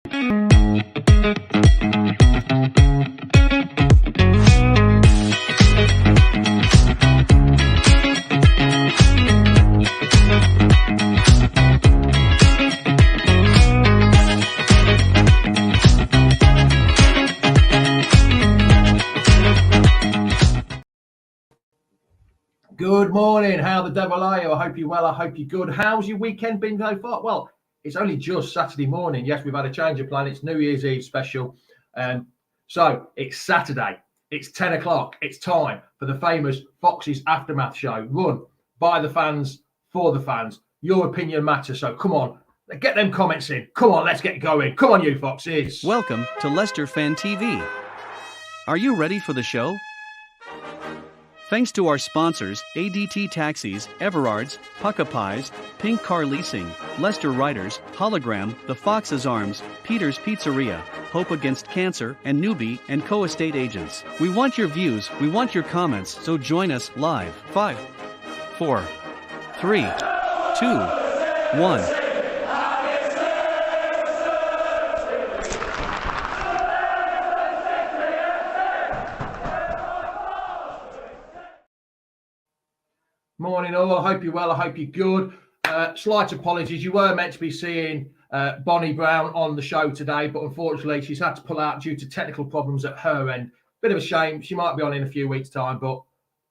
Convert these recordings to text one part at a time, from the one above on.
Good morning. How the devil are you? I hope you're well. I hope you're good. How's your weekend been so far? Well, it's only just Saturday morning. Yes, we've had a change of plan. It's New Year's Eve special. So it's Saturday. It's 10 o'clock. It's time for the famous Foxes Aftermath show, run by the fans, for the fans. Your opinion matters. So come on, get them comments in. Come on, let's get going. Come on, you Foxes. Welcome to Leicester Fan TV. Are you ready for the show? Thanks to our sponsors, ADT Taxis, Everards, Pukka Pies, Pink Car Leasing, Leicester Riders, Hollogram, The Fox's Arms, Peter's Pizzeria, Hope Against Cancer, and Newby Co estate agents. We want your views, we want your comments, so join us live. 5, 4, 3, 2, 1. Morning all, I hope you're well, I hope you're good. Slight apologies, you were meant to be seeing Bonnie Brown on the show today, but unfortunately she's had to pull out due to technical problems at her end. Bit of a shame, she might be on in a few weeks' time, but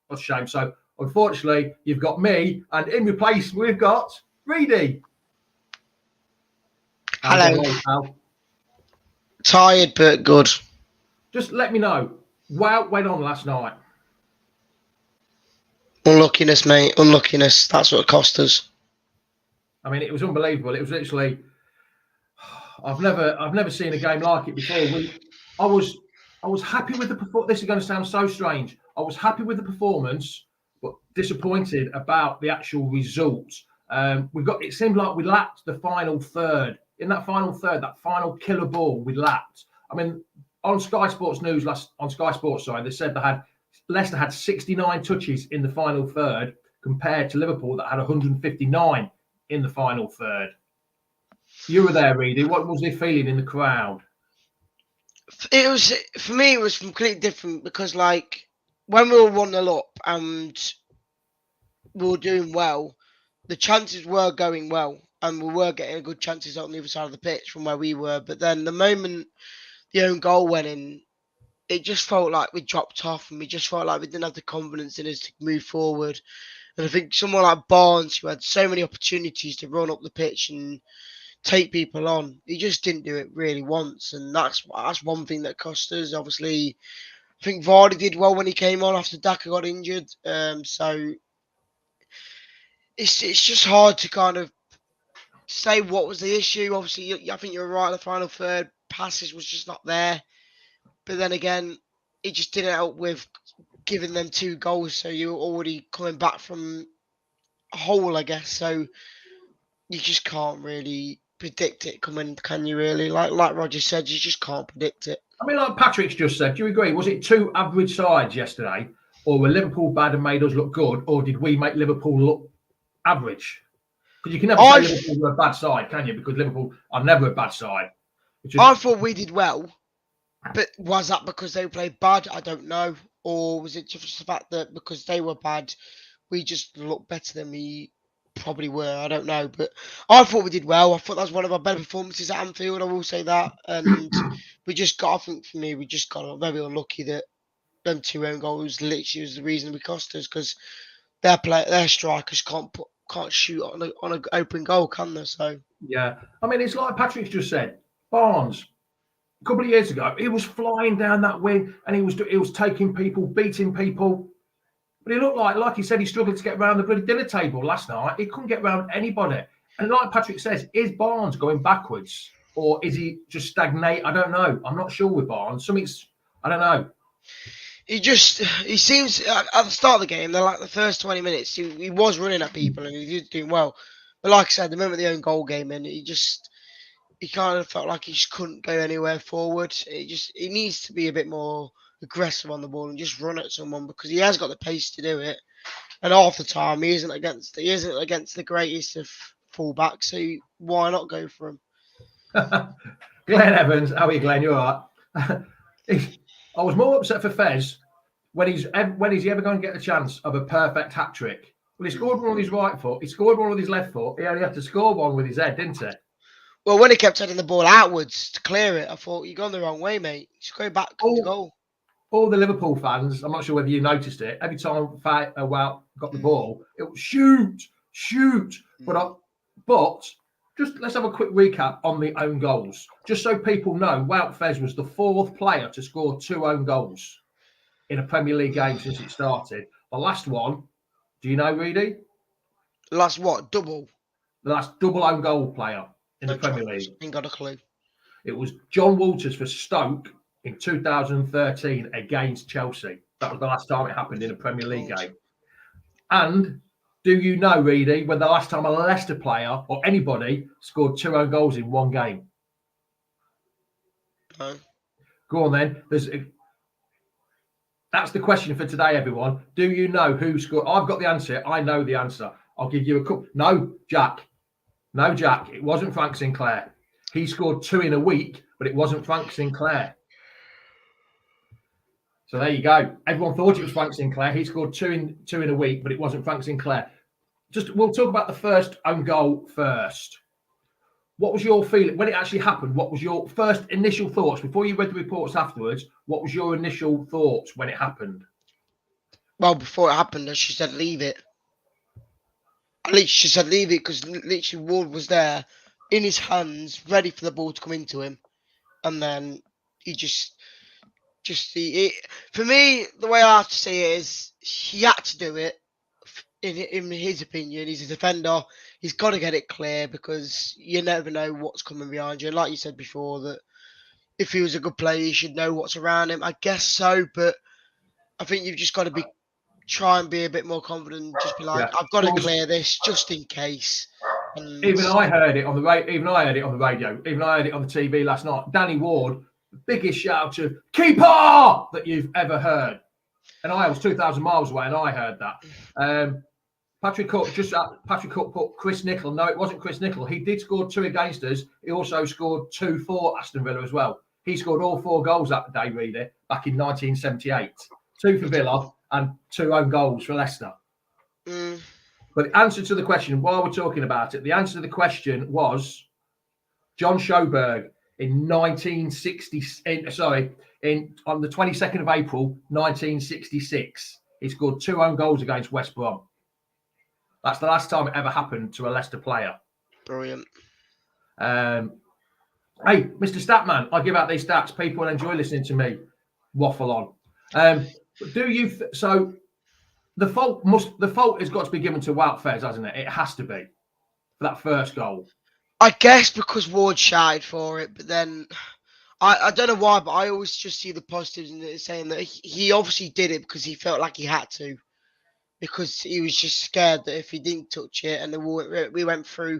what's a shame. So unfortunately, you've got me, and in replace we've got Reedy. Hello. Tired, but good. Just let me know, what went on last night? Unluckiness, mate. Unluckiness. That's what it cost us. I mean, it was unbelievable. It was literally, I've never seen a game like it before. I was happy with the performance. This is going to sound so strange. I was happy with the performance, but disappointed about the actual results. It seemed like we lacked the final third. In that final third, that final killer ball, we lacked. I mean, on Sky Sports News they said Leicester had 69 touches in the final third compared to Liverpool that had 159 in the final third. You were there, Reedy. What was the feeling in the crowd? It was completely different because, like, when we were 1-0 up and we were doing well, the chances were going well and we were getting good chances on the other side of the pitch from where we were. But then the moment the own goal went in, it just felt like we dropped off and we just felt like we didn't have the confidence in us to move forward. And I think someone like Barnes, who had so many opportunities to run up the pitch and take people on, he just didn't do it really once. And that's one thing that cost us. Obviously, I think Vardy did well when he came on after Daka got injured. So it's just hard to kind of say what was the issue. Obviously, I think you're right. The final third passes was just not there. But then again, it just didn't help with giving them 2 goals. So you're already coming back from a hole, I guess. So you just can't really predict it coming, can you really? Like Roger said, you just can't predict it. I mean, like Patrick's just said, do you agree? Was it 2 average sides yesterday? Or were Liverpool bad and made us look good? Or did we make Liverpool look average? Because you can never say Liverpool were a bad side, can you? Because Liverpool are never a bad side. I thought we did well. But was that because they played bad? I don't know. Or was it just the fact that because they were bad, we just looked better than we probably were? I don't know. But I thought we did well. I thought that was one of our better performances at Anfield. I will say that. And we just got very unlucky that them 2 own goals literally was the reason we cost us, because their strikers can't shoot on an open goal, can they? So yeah. I mean, it's like Patrick's just said. Barnes, a couple of years ago, he was flying down that wing and he was taking people, beating people. But he looked like he said, he struggled to get around the bloody dinner table last night. He couldn't get around anybody. And like Patrick says, is Barnes going backwards or is he just stagnate? I don't know. I'm not sure with Barnes. I don't know. He seems, at the start of the game, like the first 20 minutes, he was running at people and he was doing well. But like I said, the moment the own goal came in, he kind of felt like he just couldn't go anywhere forward. He needs to be a bit more aggressive on the ball and just run at someone, because he has got the pace to do it. And half the time he isn't against the greatest of fullbacks, so why not go for him? Glenn Evans, how are you, Glenn? You all right? I was more upset for Fez when is he ever going to get a chance of a perfect hat trick? Well, he scored one with his right foot. He scored one with his left foot. He only had to score one with his head, didn't he? Well, when he kept sending the ball outwards to clear it, I thought, you're going the wrong way, mate. Just go back to goal. All the Liverpool fans, I'm not sure whether you noticed it, every time Wout got the ball, it was shoot. But just let's have a quick recap on the own goals. Just so people know, Wout Fez was the 4th player to score 2 own goals in a Premier League game since it started. The last one, do you know, Reedy? Last what? Double? The last double own goal player in the Premier League. Ain't got a clue. It was John Walters for Stoke in 2013 against Chelsea. That was the last time it happened in a Premier League game. And do you know, Reedy, when the last time a Leicester player or anybody scored 2 own goals in one game? No. Go on then. That's the question for today, everyone. Do you know who scored? I've got the answer. I know the answer. I'll give you a couple. No, Jack. It wasn't Frank Sinclair. He scored 2 in a week, but it wasn't Frank Sinclair. So there you go. Everyone thought it was Frank Sinclair. He scored 2 in a week, but it wasn't Frank Sinclair. We'll talk about the first own goal first. What was your feeling when it actually happened? What was your first initial thoughts before you read the reports afterwards? What was your initial thoughts when it happened? Well, before it happened, she said, leave it. At least she said, leave it, because literally Ward was there in his hands, ready for the ball to come into him. And then he for me, the way I have to say it is he had to do it. In his opinion, he's a defender. He's got to get it clear because you never know what's coming behind you. Like you said before, that if he was a good player, you should know what's around him. I guess so, but I think you've just got to try and be a bit more confident. Just be like, I've got to clear this just in case. And even I heard it on the radio. Even I heard it on the TV last night. Danny Ward, the biggest shout of "keeper" that you've ever heard. And I was 2,000 miles away, and I heard that. Patrick Cook put Chris Nicholl. No, it wasn't Chris Nicholl. He did score 2 against us. He also scored 2 for Aston Villa as well. He scored all 4 goals that day, Reader, back in 1978. 2 for Villa and 2 own goals for Leicester. But the answer to the question, while we're talking about it, the answer to the question was John Sjoberg on the 22nd of April, 1966. He scored 2 own goals against West Brom. That's the last time it ever happened to a Leicester player. Brilliant. Hey, Mr. Statman, I give out these stats. People enjoy listening to me waffle on. So the fault has got to be given to Wout Fez, hasn't it? It has to be for that first goal. I guess because Ward shied for it, but then I don't know why, but I always just see the positives in it, saying that he obviously did it because he felt like he had to. Because he was just scared that if he didn't touch it and we went through,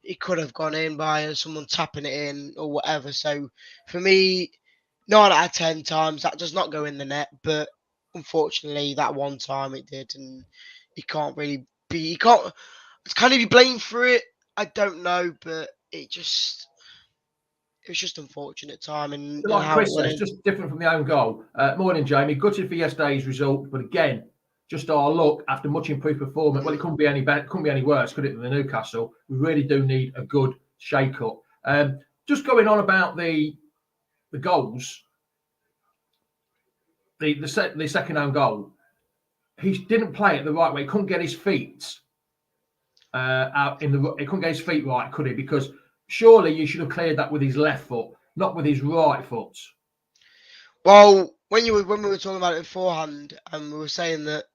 it could have gone in by someone tapping it in or whatever. So for me, 9 out of 10 times that does not go in the net. But unfortunately, that one time it did, and can he be blamed for it? I don't know, but it was just unfortunate timing. Like Chris said, it's just different from the own goal. Morning, Jamie. Gutted for yesterday's result, but again, just our luck after much improved performance. Well, it couldn't be any better, couldn't be any worse, could it, than the Newcastle? We really do need a good shake-up. Just going on about the goals, the second own goal, he didn't play it the right way. He couldn't get his feet he couldn't get his feet right, could he? Because surely you should have cleared that with his left foot, not with his right foot. Well, when we were talking about it beforehand, and we were saying that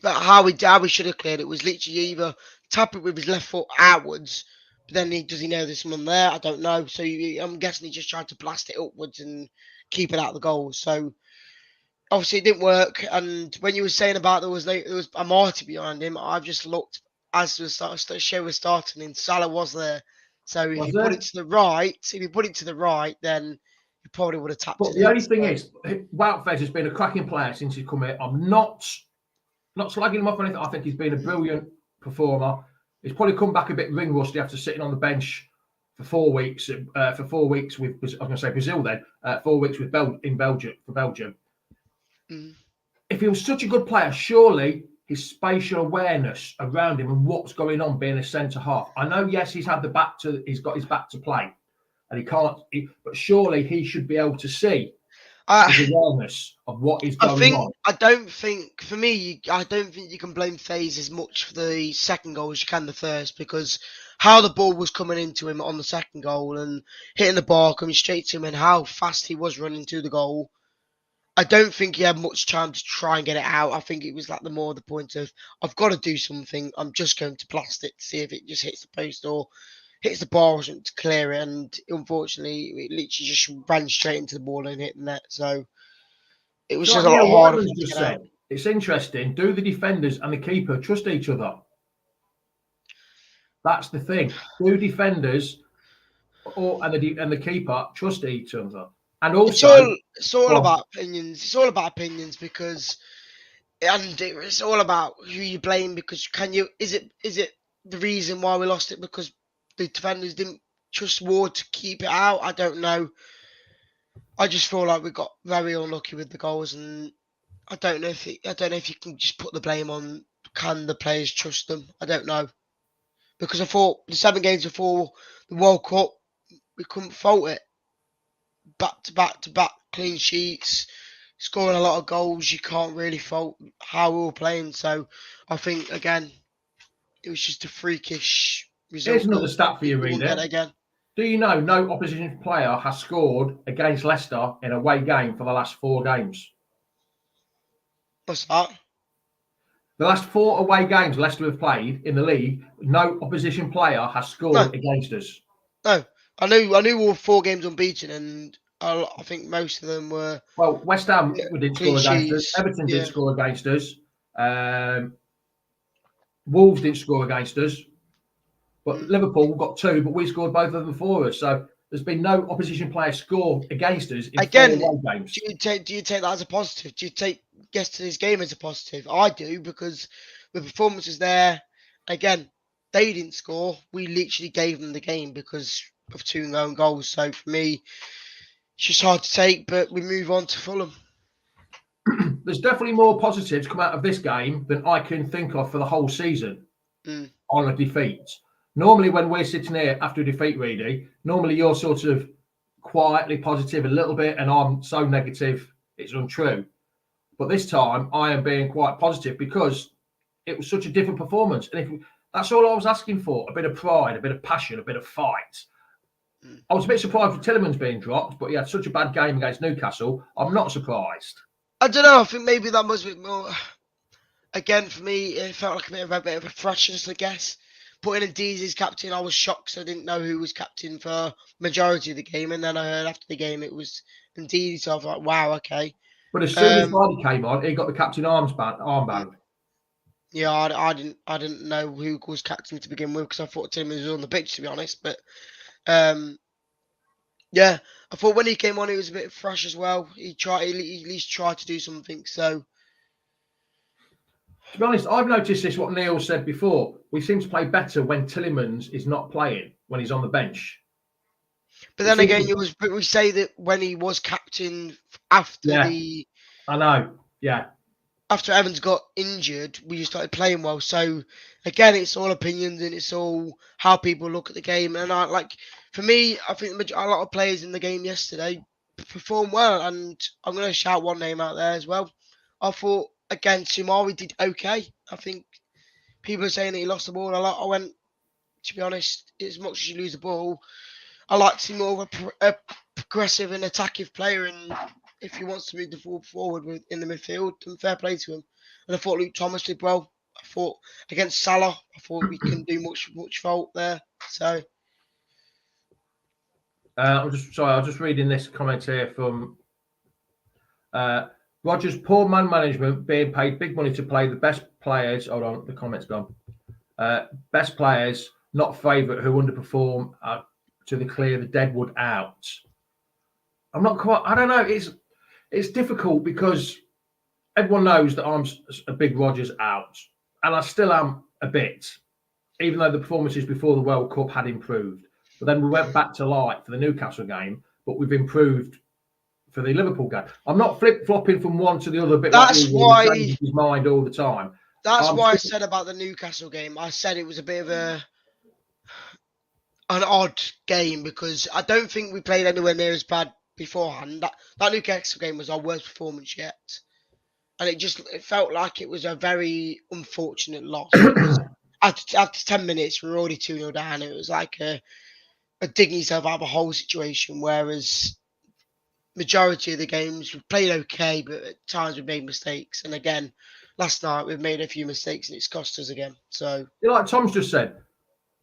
how we should have cleared it was literally either tap it with his left foot outwards, but then does he know there's someone there? I don't know. So I'm guessing he just tried to blast it upwards and keep it out of the goal. So obviously it didn't work. And when you were saying about there was a marty behind him, I've just looked as the show was starting, and Salah was there. So if you put it to the right, then you probably would have tapped it. But the only thing is, Wout Fez has been a cracking player since he's come here. I'm not slagging him off or anything. I think he's been a brilliant performer. He's probably come back a bit ring rusty after sitting on the bench for 4 weeks. For 4 weeks with, I was going to say Brazil then. 4 weeks with Belgium for Belgium. Mm. If he was such a good player, surely his spatial awareness around him and what's going on being a centre half. I know, yes, he's got his back to play, and he can't. But surely he should be able to see his awareness of what is going on. I don't think you can blame FaZe as much for the second goal as you can the first, because how the ball was coming into him on the second goal and hitting the bar, coming straight to him, and how fast he was running to the goal. I don't think he had much time to try and get it out. I think it was like the point of, I've got to do something. I'm just going to blast it to see if it just hits the post or hits the bar or something to clear it. And unfortunately, it literally just ran straight into the ball and hit the net. So it was just a lot harder. Just said, it's interesting. Do the defenders and the keeper trust each other? That's the thing. Do defenders and the keeper trust each other? And also, it's all about opinions. It's all about opinions it's all about who you blame, because is it the reason why we lost it because the defenders didn't trust Ward to keep it out? I don't know. I just feel like we got very unlucky with the goals, and I don't know if you can just put the blame on, can the players trust them? I don't know, because I thought the 7 games before the World Cup we couldn't fault it. Back to back clean sheets, scoring a lot of goals. You can't really fault how we were playing. So I think again, it was just a freakish result. Here's another stat for you, reader. Again. Do you know no opposition player has scored against Leicester in a away game for the last 4 games? What's that? The last 4 away games Leicester have played in the league, no opposition player has scored against us. No, I knew all 4 games unbeaten, and I think most of them were. Well, West Ham didn't score against us. Everton didn't score against us. Wolves didn't score against us. But Liverpool got 2, but we scored both of them for us. So there's been no opposition player score against us in 4 away games. Do you take that as a positive? Do you take yesterday's game as a positive? I do, because the performance was there. Again, they didn't score. We literally gave them the game because of 2 lone goals. So for me, it's just hard to take, but we move on to Fulham. There's definitely more positives come out of this game than I can think of for the whole season on a defeat. Normally, when we're sitting here after a defeat, Reedy, normally you're sort of quietly positive a little bit, and I'm so negative it's untrue. But this time, I am being quite positive because it was such a different performance. And that's all I was asking for, a bit of pride, a bit of passion, a bit of fight. I was a bit surprised with Tillemans being dropped, but he had such a bad game against Newcastle. I'm not surprised. I don't know. I think maybe that was a bit more. Again, for me, it felt like a bit of a freshness, I guess. Putting in Dees as captain, I was shocked because I didn't know who was captain for majority of the game. And then I heard after the game it was Dees, so I was like, wow, okay. But as soon as Vardy came on, he got the captain armband. Yeah, I didn't know who was captain to begin with, because I thought Tim was on the pitch, to be honest. But yeah, I thought when he came on, he was a bit fresh as well. He at least tried to do something. So, to be honest, I've noticed this, what Neil said before. We seem to play better when Tillemans is not playing, when he's on the bench. But then again, we say that when he was captain after I know, yeah. After Evans got injured, we just started playing well. So again, it's all opinions and it's all how people look at the game. And for me, I think a lot of players in the game yesterday performed well. And I'm going to shout one name out there as well. I thought, again, Sumari did okay. I think people are saying that he lost the ball a lot. I went, to be honest, as much as you lose the ball, I like to see more of a progressive and attacking player. And if he wants to move the ball forward in the midfield, then fair play to him. And I thought Luke Thomas did well. I thought against Salah, I thought we couldn't do much fault there. So I'm just reading this comment here from Rogers. Poor man management, being paid big money to play the best players. Hold on, the comment's gone. Best players, not favourite, who underperform to clear the deadwood out. I'm not quite. I don't know. It's difficult because everyone knows that I'm a big Rodgers out, and I still am a bit, even though the performances before the World Cup had improved. but then we went back to light for the Newcastle game, but we've improved for the Liverpool game. I'm not flip-flopping from one to the other, a bit That's like why changing his mind all the time. That's why I said about the Newcastle game. I said it was a bit of an odd game because I don't think we played anywhere near as bad beforehand. That Newcastle game was our worst performance yet, and it felt like it was a very unfortunate loss. After 10 minutes, we were already 2-0 down. It was like a digging yourself out of a whole situation. Whereas majority of the games we played okay, but at times we made mistakes. And again, last night we've made a few mistakes and it's cost us again. So, like Tom's just said,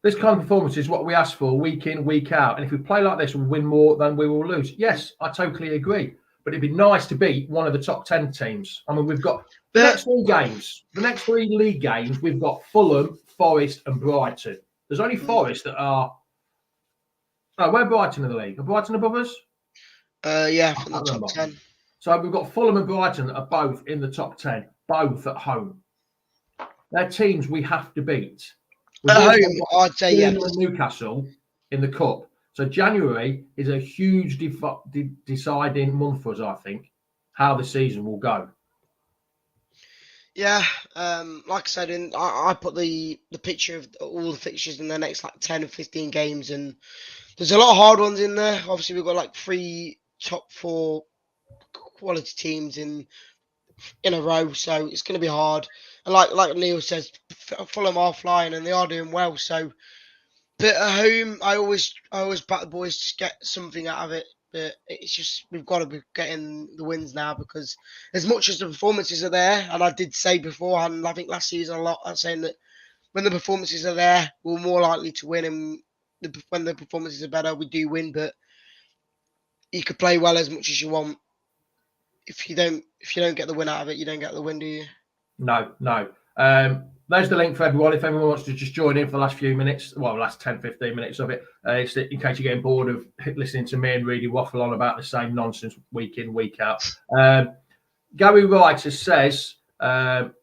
this kind of performance is what we ask for week in, week out. And if we play like this, we'll win more than we will lose. Yes, I totally agree. But it'd be nice to beat one of the top 10 teams. I mean, we've got the next 3 games. The next 3 league games, we've got Fulham, Forest, and Brighton. There's only Forest that are. Oh, where Brighton in the league? Are Brighton above us? Yeah, from the top 10. So we've got Fulham and Brighton that are both in the top 10, both at home. They're teams we have to beat. At home, I'd say yes. Newcastle in the cup. So January is a huge deciding month for us, I think, how the season will go. Yeah, like I said, I put the picture of all the fixtures in the next like 10 or 15 games, and there's a lot of hard ones in there. Obviously, we've got like 3 top 4 quality teams in a row, so it's going to be hard. And like Neil says, Fulham are flying and they are doing well. So, but at home, I always back the boys to get something out of it. But it's just we've got to be getting the wins now because as much as the performances are there, and I did say beforehand, I think last season a lot, I'm saying that when the performances are there, we're more likely to win, and when the performances are better, we do win. But you could play well as much as you want. If you don't get the win out of it, you don't get the win, do you? No. There's the link for everyone. If anyone wants to just join in for the last few minutes, last 10, 15 minutes of it, it's in case you're getting bored of listening to me and really waffle on about the same nonsense week in, week out. Gary Writer says, I'm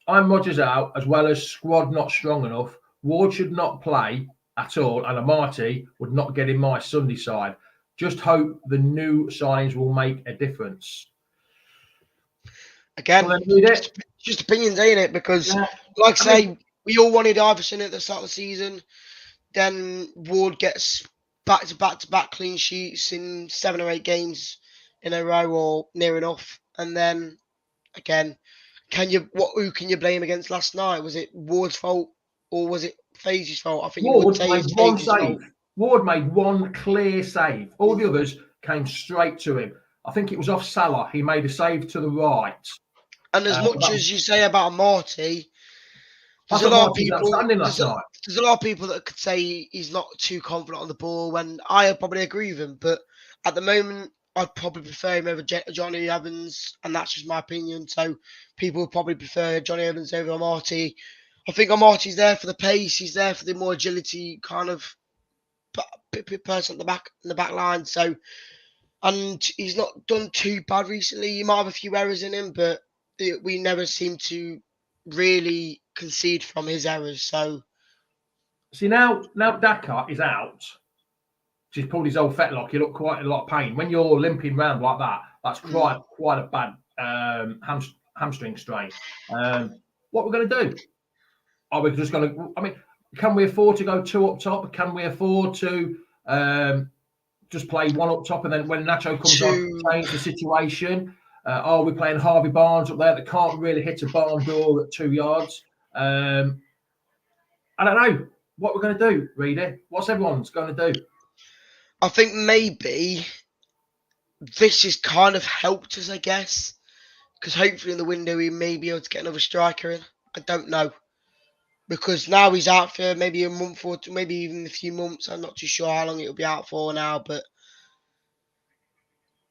Rodgers out, as well as squad not strong enough. Ward should not play at all, and Amati would not get in my Sunday side. Just hope the new signings will make a difference. Again, just opinions, ain't it? Because, like I say, we all wanted Iverson at the start of the season. Then Ward gets back-to-back clean sheets in 7 or 8 games in a row or near enough. And then, again, who can you blame against last night? Was it Ward's fault or was it FaZe's fault? I think you would say it's FaZe's fault. Ward made one clear save. All the others came straight to him. I think it was off Salah. He made a save to the right. And as much as you say about Marty, there's a lot of people that could say he's not too confident on the ball, when I probably agree with him. But at the moment, I'd probably prefer him over Johnny Evans, and that's just my opinion. So people would probably prefer Johnny Evans over Marty. I think Marty's there for the pace. He's there for the more agility kind of person in the back line. So, and he's not done too bad recently. He might have a few errors in him, but we never seem to really concede from his errors. So, see now Dakar is out. He's pulled his old fetlock. He looked quite a lot of pain. When you're limping around like that, that's quite a bad hamstring strain. What we're going to do? Are we just going to? I mean, can we afford to go 2 up top? Can we afford to just play 1 up top, and then when Nacho comes on, change the situation? Are we playing Harvey Barnes up there that can't really hit a barn door at 2 yards? I don't know what we're going to do, Reedy. What's everyone's going to do? I think maybe this has kind of helped us, I guess, because hopefully in the window we may be able to get another striker in. I don't know. Because now he's out for maybe a month or two, maybe even a few months. I'm not too sure how long it'll be out for now, but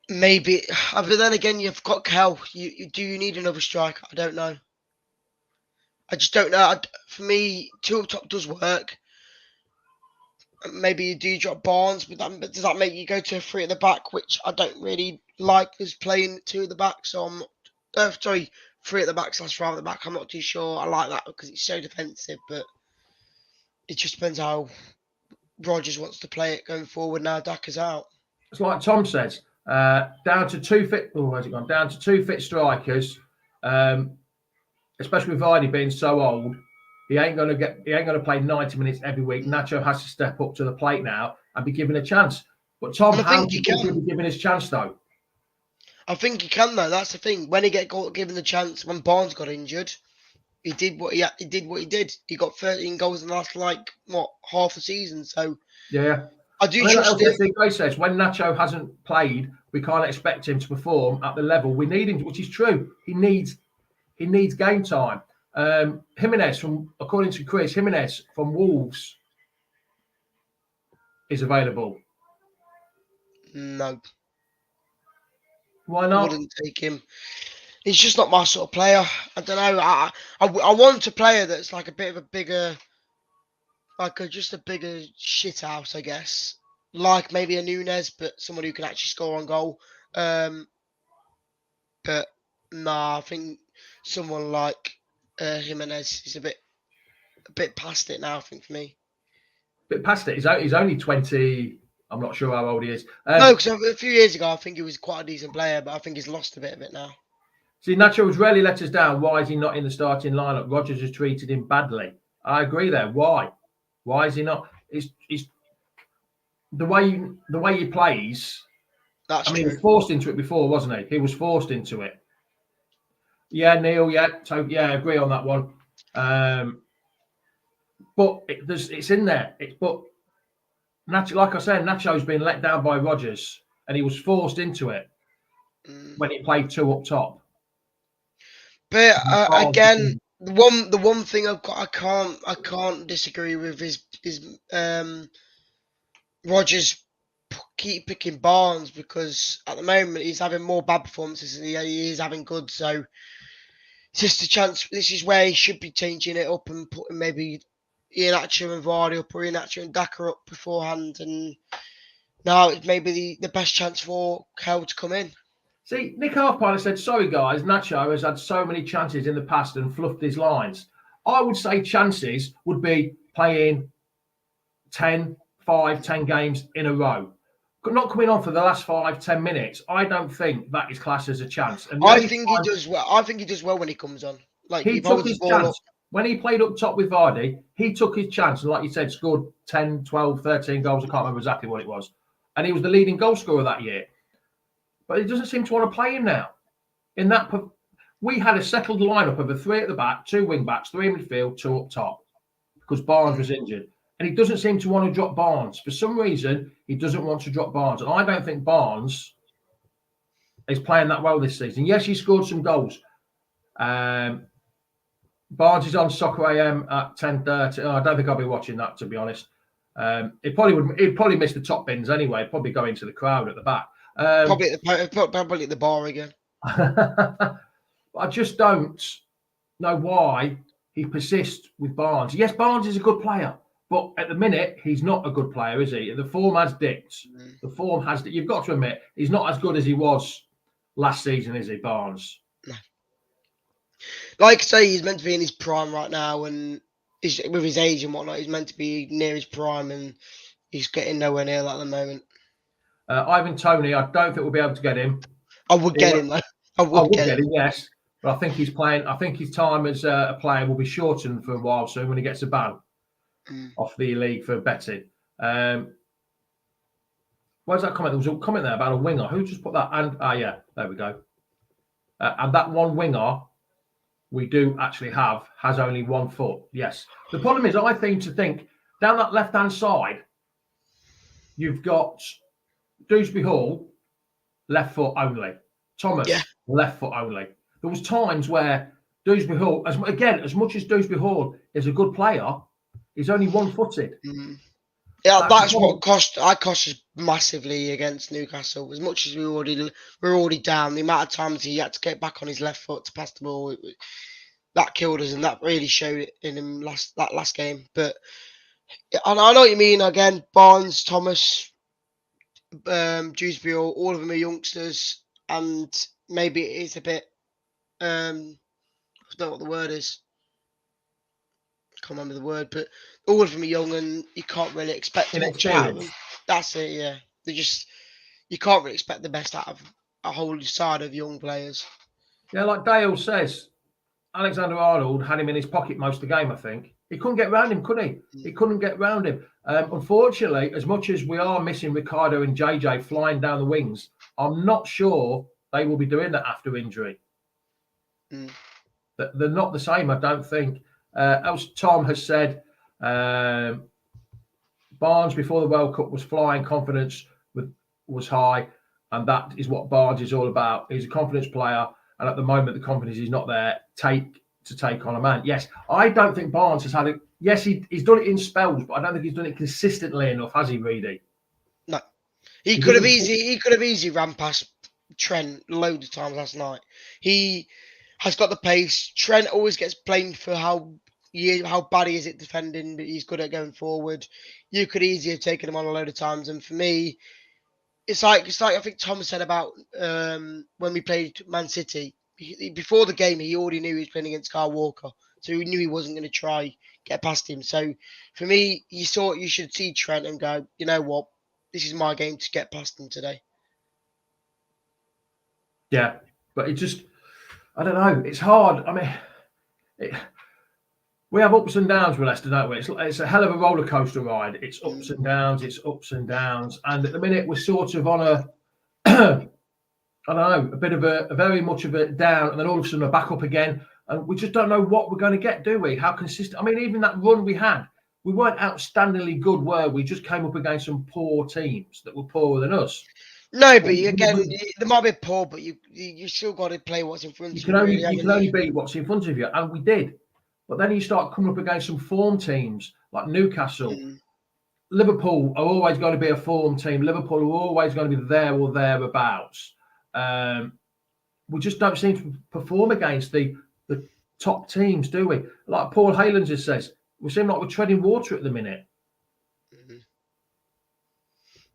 maybe. But then again, you've got Kel. Do you need another striker? I don't know. I just don't know. For me, 2 up top does work. Maybe you do drop Barnes, but does that make you go to a 3 at the back, which I don't really like as playing 2 at the back. So I'm 3 at the back / 5 at the back. I'm not too sure. I like that because it's so defensive, but it just depends how Rodgers wants to play it going forward now. Daka's out. It's like Tom says, down to 2 fit. Oh, where's it gone? Down to 2 fit strikers, especially with Vardy being so old. He ain't gonna play 90 minutes every week. Nacho has to step up to the plate now and be given a chance. But Tom, how do you think he'll be given his chance though? I think he can though. That's the thing. When he got given the chance, when Barnes got injured, he did what he did. He got 13 goals in the last half a season. So yeah, I do trust him. LCFC says when Nacho hasn't played, we can't expect him to perform at the level we need him, which is true. He needs game time. Jimenez, according to Chris, Jimenez from Wolves is available. No. Why not? I wouldn't take him. He's just not my sort of player. I don't know. I want a player that's like a bit of a bigger, just a bigger shit house, I guess. Like maybe a Nunes, but someone who can actually score on goal. But nah, I think someone like Jimenez is a bit past it now. I think for me. Bit past it. He's only 20. I'm not sure how old he is. No, because a few years ago I think he was quite a decent player, but I think he's lost a bit of it now. See, Nacho has rarely let us down. Why is he not in the starting lineup? Rodgers has treated him badly. I agree there. Why? Why is he not? It's the way he plays. That's true. He was forced into it before, wasn't he? He was forced into it. Yeah, Neil. Yeah, so yeah, I agree on that one. But it's in there. But Nacho, like I said, Nacho's been let down by Rodgers, and he was forced into it when he played 2 up top. But again, the one thing I can't disagree with is Rodgers keep picking Barnes, because at the moment he's having more bad performances than he is having good. So it's just a chance. This is where he should be changing it up and putting maybe Iheanacho and Vardy up, or Iheanacho and Daka up beforehand. And now it's maybe the best chance for Kel to come in. See, Nick Halfpilot said, sorry guys, Nacho has had so many chances in the past and fluffed his lines. I would say chances would be playing 10 games in a row. Not coming on for the last 5-10 minutes. I don't think that is classed as a chance. And I think he does well. I think he does well when he comes on. Like he took his chance. When he played up top with Vardy, he took his chance. And like you said, scored 10, 12, 13 goals. I can't remember exactly what it was. And he was the leading goal scorer that year. But he doesn't seem to want to play him now. We had a settled lineup of a 3 at the back, 2 wing backs, 3 in midfield, 2 up top, because Barnes was injured. And he doesn't seem to want to drop Barnes. For some reason, he doesn't want to drop Barnes. And I don't think Barnes is playing that well this season. Yes, he scored some goals. Barnes is on Soccer AM at 10:30. I don't think I'll be watching that, to be honest. He'd probably miss the top bins anyway. He'd probably go into the crowd at the back. Probably at the bar again. I just don't know why he persists with Barnes. Yes, Barnes is a good player, but at the minute he's not a good player, is he? The form has dipped. The form has. You've got to admit he's not as good as he was last season, is he, Barnes? No. Like I say, he's meant to be in his prime right now, and with his age and whatnot, he's meant to be near his prime, and he's getting nowhere near that at the moment. Ivan Toney, I don't think we'll be able to get him. I would get him though. I would get him, yes. But I think he's playing. I think his time as a player will be shortened for a while soon when he gets a ban off the league for betting. Where's that comment? There was a comment there about a winger. Who just put that? And yeah, there we go. And that one winger we do actually has only 1 foot. Yes. The problem is, I think down that left-hand side, you've got Dewsbury Hall, left foot only. Thomas, left foot only. There was times where Dewsbury Hall, as much as Dewsbury Hall is a good player, he's only 1-footed. Yeah, that's what cost us massively against Newcastle. As much as we're already down, the amount of times he had to get back on his left foot to pass the ball, that killed us, and that really showed it in him that last game. But I know what you mean. Again, Barnes, Thomas, Dewsbury, all of them are youngsters, and maybe it is a bit. I don't know what the word is. can't remember the word, but all of them are young and you can't really expect much out of them. That's it, yeah. You can't really expect the best out of a whole side of young players. Yeah, like Dale says, Alexander-Arnold had him in his pocket most of the game, I think. He couldn't get round him, could he? He couldn't get round him. Unfortunately, as much as we are missing Ricardo and JJ flying down the wings, I'm not sure they will be doing that after injury. They're not the same, I don't think. As Tom has said, Barnes before the World Cup was flying, confidence was high, and that is what Barnes is all about. He's a confidence player, and at the moment the confidence is not there to take on a man. Yes, I don't think Barnes has had it. Yes, he's done it in spells, but I don't think he's done it consistently enough, has he, Reedy? No. He could have easily ran past Trent loads of times last night. He has got the pace. Trent always gets blamed for how bad he is at defending, but he's good at going forward. You could easily have taken him on a load of times, and for me, it's like I think Tom said about when we played Man City. Before the game, he already knew he was playing against Kyle Walker, so he knew he wasn't going to try get past him. So for me, you should see Trent and go, you know what, this is my game to get past him today. Yeah, but it just, I don't know. It's hard. I mean, we have ups and downs with Leicester, don't we? It's a hell of a roller coaster ride. It's ups and downs. It's ups and downs. And at the minute, we're sort of on a, I don't know, a bit of a very much of a down, and then all of a sudden we're back up again. And we just don't know what we're going to get, do we? How consistent? I mean, even that run we had, we weren't outstandingly good, were we? Just came up against some poor teams that were poorer than us. No, but again, they might be poor, but you still got to play what's in front of you. You can only beat what's in front of you, and we did. But then you start coming up against some form teams like Newcastle. Liverpool are always going to be a form team. Liverpool are always going to be there or thereabouts. We just don't seem to perform against the top teams, do we? Like Paul Hayland just says, we seem like we're treading water at the minute.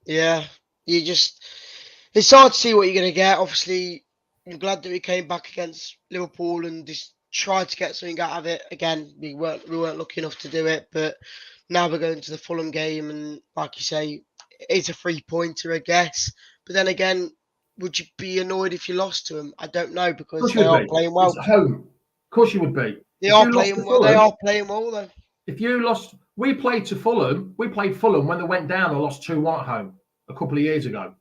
Yeah, it's hard to see what you're going to get. Obviously, I'm glad that we came back against Liverpool and just tried to get something out of it. Again, we weren't lucky enough to do it, but now we're going to the Fulham game, and like you say, it's a 3-pointer, I guess. But then again, would you be annoyed if you lost to them? I don't know, because they are playing well. It's at home. Of course you would be. They are playing well. They are playing well, though. If you lost, we played Fulham when they went down and lost 2-1 at home a couple of years ago.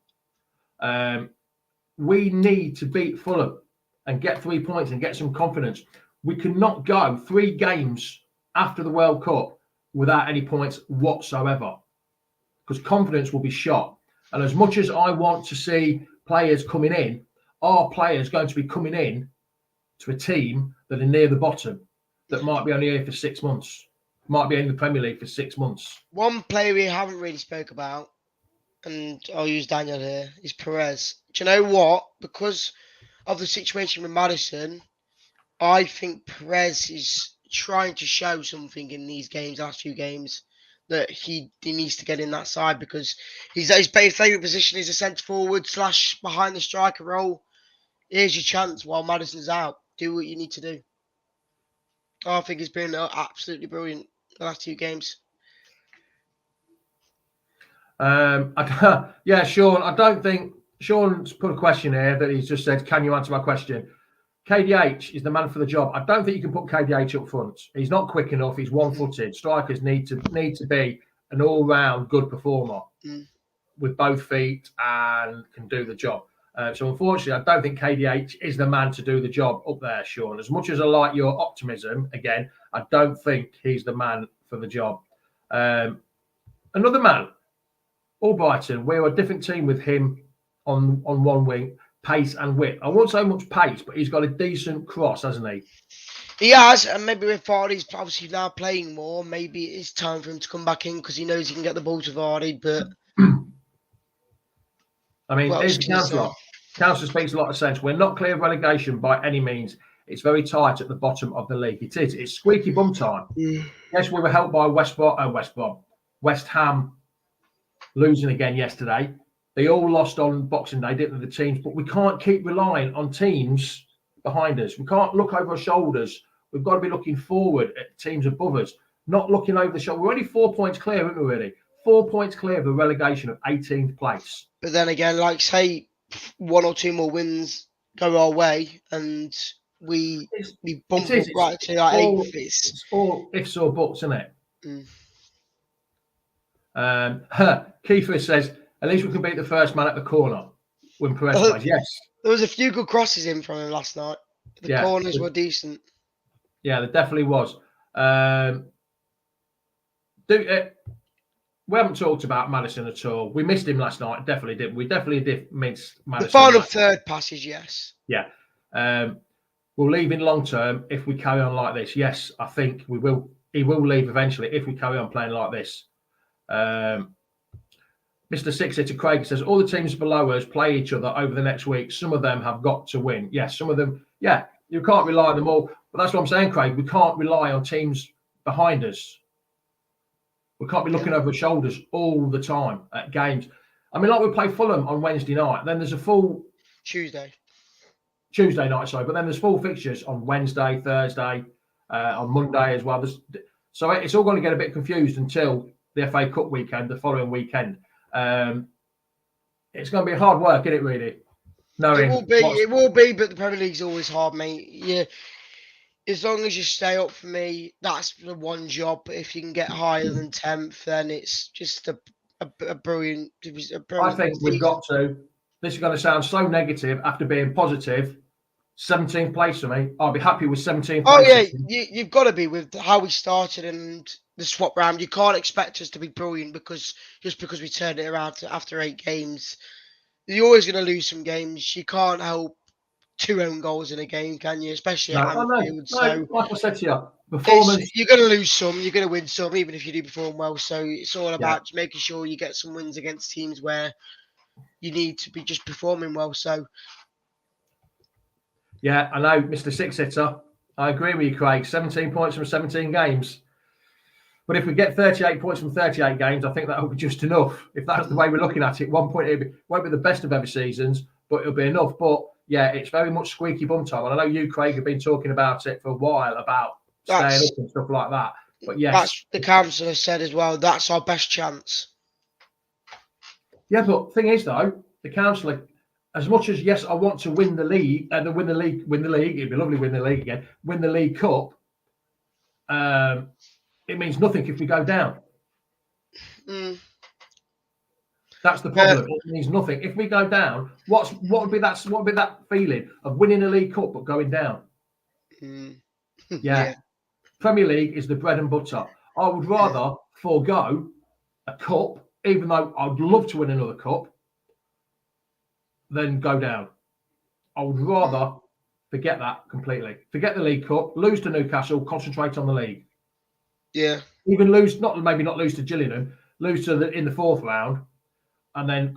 We need to beat Fulham and get 3 points and get some confidence. We cannot go 3 games after the World Cup without any points whatsoever, because confidence will be shot. And as much as I want to see players coming in, are players going to be coming in to a team that are near the bottom, that might be only here for 6 months, might be in the Premier League for 6 months? One player we haven't really spoke about, and I'll use Daniel here, is Perez. Do you know what? Because of the situation with Maddison, I think Perez is trying to show something in these games, last few games, that he needs to get in that side, because his favourite position is a centre forward / behind the striker role. Here's your chance while Maddison's out. Do what you need to do. I think he's been absolutely brilliant the last 2 games. Yeah, Sean, I don't think Sean's put a question here that he's just said, can you answer my question? KDH is the man for the job. I don't think you can put KDH up front. He's not quick enough. He's one-footed. Strikers need to be an all-round good performer with both feet and can do the job. So unfortunately, I don't think KDH is the man to do the job up there, Sean. As much as I like your optimism, again, I don't think he's the man for the job. Another man, Albrighton, we're a different team with him on one wing, pace and whip. I won't say much pace, but he's got a decent cross, hasn't he? He has, and maybe with Vardy's obviously now playing more, maybe it is time for him to come back in, because he knows he can get the ball to Vardy, but... I mean, here's the councillor. Councillor speaks a lot of sense. We're not clear of relegation by any means. It's very tight at the bottom of the league. It is. It's squeaky bum time. Yes, we were helped by West Ham losing again yesterday. They all lost on Boxing Day, didn't they, the teams? But we can't keep relying on teams behind us. We can't look over our shoulders. We've got to be looking forward at teams above us. not looking over the shoulder. We're only 4 points clear, aren't we, really? 4 points clear of the relegation of 18th place. But then again, like say 1 or 2 more wins go our way and we bump up right to like 8th. It's all ifs or buts, isn't it? Kiefer says, at least we can beat the first man at the corner when Perez plays. Yes. There was a few good crosses in from him last night. The corners were decent. Yeah, there definitely was. We haven't talked about Maddison at all. We missed him last night. Definitely did. We definitely did miss Maddison. The final third passes, yes. Yeah. We'll leave in long term if we carry on like this. Yes, I think we will. He will leave eventually if we carry on playing like this. Mr. Six-Hitter Craig says, all the teams below us play each other over the next week. Some of them have got to win. Yes, some of them. Yeah, you can't rely on them all. But that's what I'm saying, Craig. We can't rely on teams behind us. We can't be looking over our shoulders all the time at games. I mean, like we play Fulham on Wednesday night. Then there's a full Tuesday night, sorry. But then there's full fixtures on Wednesday, Thursday, on Monday as well. So it's all going to get a bit confused until the FA Cup weekend, the following weekend. It's going to be hard work, isn't it, really? It will be, but the Premier League's always hard, mate. Yeah. As long as you stay up for me, that's the one job. If you can get higher than 10th, then it's just a brilliant. I think we've got to. This is going to sound so negative after being positive. 17th place for me. I'll be happy with 17th place. Oh, yeah. You've got to be with how we started and the swap round. You can't expect us to be brilliant because we turned it around after 8 games. You're always going to lose some games. You can't help 2 own goals in a game, can you? Especially at Anfield. No, like I said to you, performance. You're going to lose some, you're going to win some, even if you do perform well. So it's all about making sure you get some wins against teams where you need to be just performing well. So, yeah, I know, Mr. Six-Hitter. I agree with you, Craig. 17 points from 17 games. But if we get 38 points from 38 games, I think that will be just enough. If that's the way we're looking at it, 1 point, it won't be the best of ever seasons, but it'll be enough. But yeah, it's very much squeaky bum time. And I know you, Craig, have been talking about it for a while, about staying up and stuff like that. But yes. That's the council has said as well, that's our best chance. Yeah, but thing is, though, the council, as much as, yes, I want to win the league, it'd be lovely to win the league again, win the League Cup, it means nothing if we go down. That's the problem. It means nothing. If we go down, what would be that feeling of winning a League Cup but going down? Yeah. Premier League is the bread and butter. I would rather forego a cup, even though I'd love to win another cup, than go down. I would rather forget that completely. Forget the League Cup, lose to Newcastle, concentrate on the league. Yeah. Even lose, maybe not lose to Gillingham, lose to in the 4th round, and then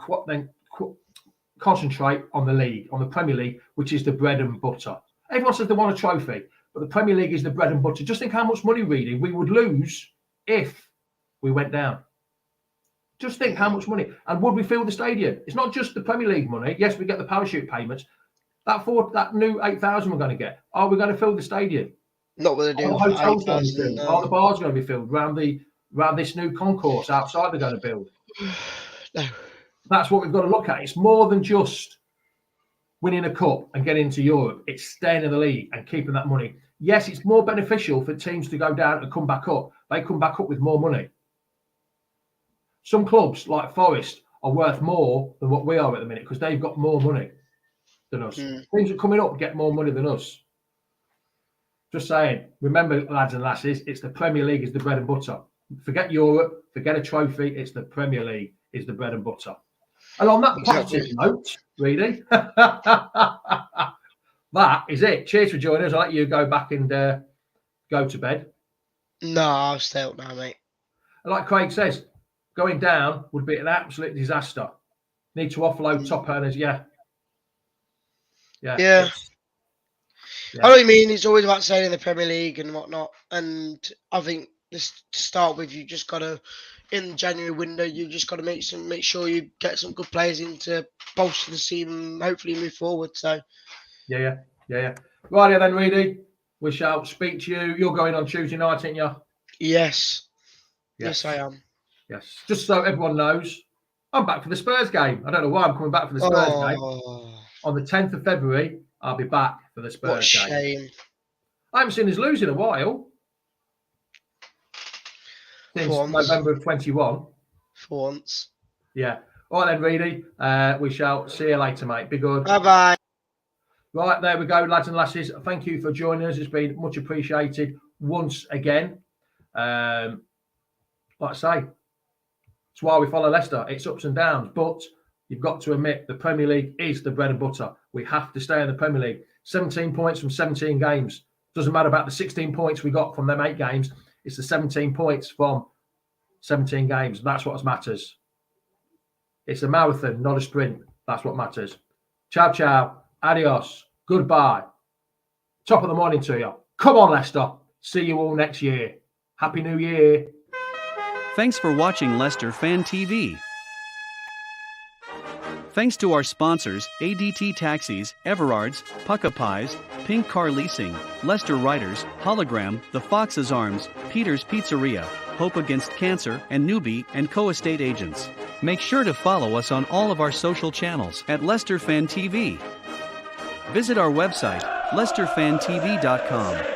concentrate on the league, on the Premier League, which is the bread and butter. Everyone says they want a trophy, but the Premier League is the bread and butter. Just think how much money, really, we would lose if we went down. Just think how much money. And would we fill the stadium? It's not just the Premier League money. Yes, we get the parachute payments. That new 8,000 we're going to get. Are we going to fill the stadium? Not what they do. Are the hotels going to be filled? Are the bars going to be filled around this new concourse outside they're going to build? No. That's what we've got to look at. It's more than just winning a cup and getting into Europe. It's staying in the league and keeping that money. Yes, it's more beneficial for teams to go down and come back up. They come back up with more money. Some clubs like Forest are worth more than what we are at the minute because they've got more money than us. Teams that are coming up get more money than us. Just saying, remember, lads and lasses, it's the Premier League is the bread and butter. Forget Europe, forget a trophy. It's the Premier League is the bread and butter. And on that positive note, really, that is it. Cheers for joining us. I'll let you go back and go to bed. No, I'll stay up now, mate. And like Craig says, going down would be an absolute disaster. Need to offload top earners, yeah. I know what you mean. It's always about staying in the Premier League and whatnot. And I think just to start with, you just got to, in the January window, you just got to make sure you get some good players in to bolster the team and hopefully move forward. So, yeah. Right then, Reedy, we shall speak to you. You're going on Tuesday night, aren't you? Yes. Yes, I am. Yes. Just so everyone knows, I'm back for the Spurs game. I don't know why I'm coming back for the Spurs game. On the 10th of February, I'll be back for the Spurs What a shame. game. I haven't seen us lose in a while. Since November of 21. For once. Yeah. All right then, Reedy. We shall see you later, mate. Be good. Bye-bye. Right, there we go, lads and lasses. Thank you for joining us. It's been much appreciated once again. Like I say, it's why we follow Leicester. It's ups and downs, but you've got to admit the Premier League is the bread and butter. We have to stay in the Premier League. 17 points from 17 games. Doesn't matter about the 16 points we got from them 8 games. It's the 17 points from 17 games. That's what matters. It's a marathon, not a sprint. That's what matters. Ciao, ciao. Adios. Goodbye. Top of the morning to you. Come on, Leicester. See you all next year. Happy New Year. Thanks for watching Leicester Fan TV. Thanks to our sponsors, ADT Taxis, Everards, Pukka Pies, Pink Car Leasing, Leicester Riders, Hollogram, The Fox's Arms, Peter's Pizzeria, Hope Against Cancer, and Newby Co estate agents. Make sure to follow us on all of our social channels at Leicester Fan TV. Visit our website, leicesterfantv.com.